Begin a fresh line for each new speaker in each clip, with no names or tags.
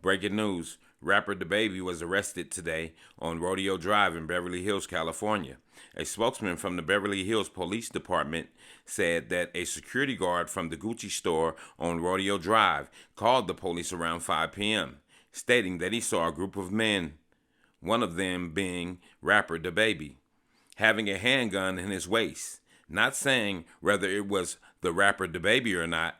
Breaking news. Rapper DaBaby was arrested today on Rodeo Drive in Beverly Hills, California. A spokesman from the Beverly Hills Police Department said that a security guard from the Gucci store on Rodeo Drive called the police around 5 p.m., stating that he saw a group of men, one of them being rapper DaBaby, having a handgun in his waist. Not saying whether it was the rapper DaBaby or not.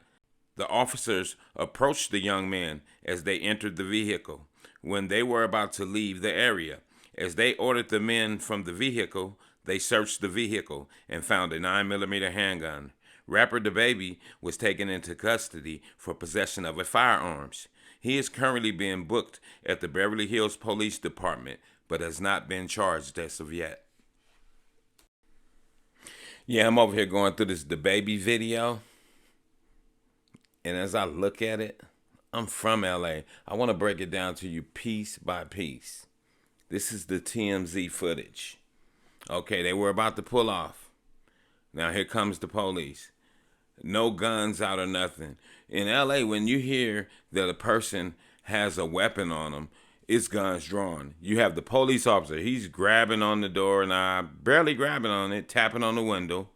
The officers approached the young men as they entered the vehicle when they were about to leave the area. As they ordered the men from the vehicle, they searched the vehicle and found a 9mm handgun. Rapper DaBaby was taken into custody for possession of a firearms. He is currently being booked at the Beverly Hills Police Department, but has not been charged as of yet. Yeah, I'm over here going through this DaBaby video. And as I look at it, I'm from LA. I want to break it down to you piece by piece. This is the TMZ footage. Okay, they were about to pull off. Now here comes the police. No guns out or nothing. In LA, when you hear that a person has a weapon on them, it's guns drawn. You have the police officer. He's grabbing on the door knob, barely grabbing on it, tapping on the window.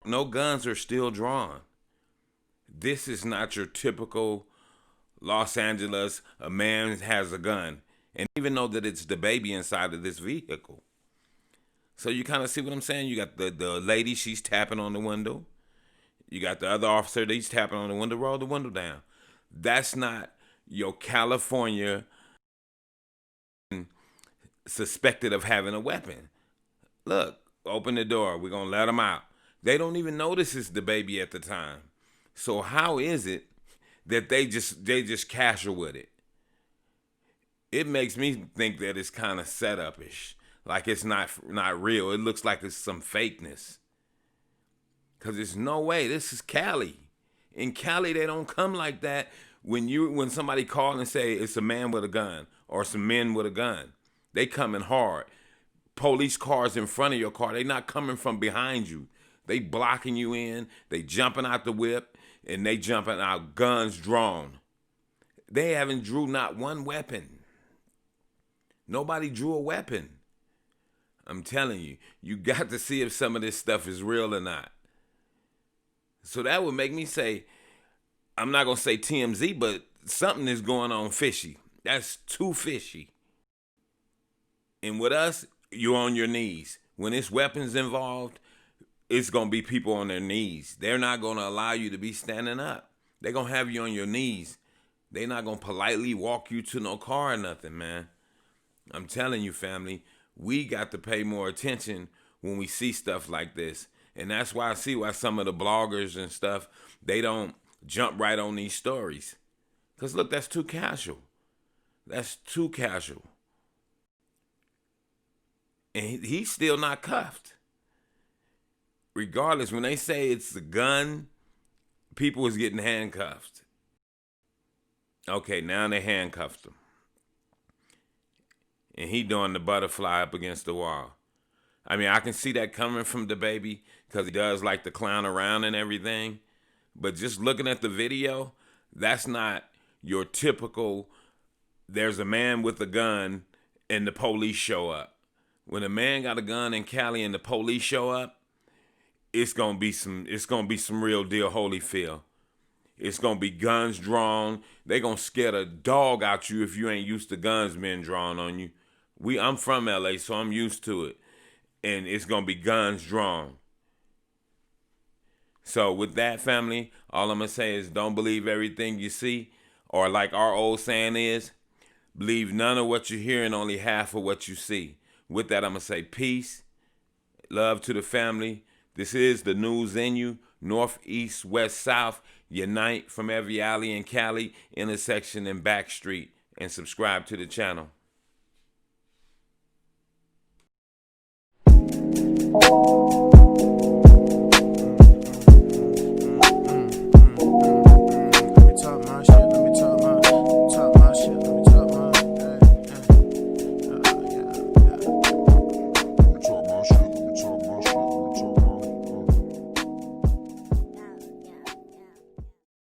No guns are still drawn. This is not your typical Los Angeles, a man has a gun. And even know that it's DaBaby inside of this vehicle. So you kind of see what I'm saying? You got the lady, she's tapping on the window. You got the other officer, he's tapping on the window, roll the window down. That's not your California suspected of having a weapon. Look, open the door, we're going to let him out. They don't even know this is DaBaby at the time. So how is it that they just casual with it? It makes me think that it's kind of setup-ish. Like it's not real. It looks like it's some fakeness. Cause there's no way. This is Cali. In Cali, they don't come like that when somebody call and say it's a man with a gun or some men with a gun. They coming hard. Police cars in front of your car. They not coming from behind you. They blocking you in. They jumping out the whip. And they jumping out, guns drawn. They haven't drew not one weapon. Nobody drew a weapon. I'm telling you, you got to see if some of this stuff is real or not. So that would make me say, I'm not going to say TMZ, but something is going on fishy. That's too fishy. And with us, you're on your knees. When it's weapons involved, it's going to be people on their knees. They're not going to allow you to be standing up. They're going to have you on your knees. They're not going to politely walk you to no car or nothing, man. I'm telling you, family, we got to pay more attention when we see stuff like this. And that's why I see why some of the bloggers and stuff, they don't jump right on these stories. Because, look, that's too casual. That's too casual. And he's still not cuffed. Regardless, when they say it's a gun, people is getting handcuffed. Okay, now they handcuffed him. And he doing the butterfly up against the wall. I mean, I can see that coming from DaBaby because he does like to clown around and everything. But just looking at the video, that's not your typical, there's a man with a gun and the police show up. When a man got a gun in Cali and the police show up, it's gonna be some real deal Holyfield. It's gonna be guns drawn. They gonna scare the dog out you if you ain't used to guns being drawn on you. I'm from LA, so I'm used to it. And it's gonna be guns drawn. So with that, family, all I'm gonna say is don't believe everything you see. Or like our old saying is, believe none of what you hear and only half of what you see. With that, I'm gonna say peace, love to the family. This is the news in you, north, east, west, south. Unite from every alley in Cali, intersection, and back street. And subscribe to the channel.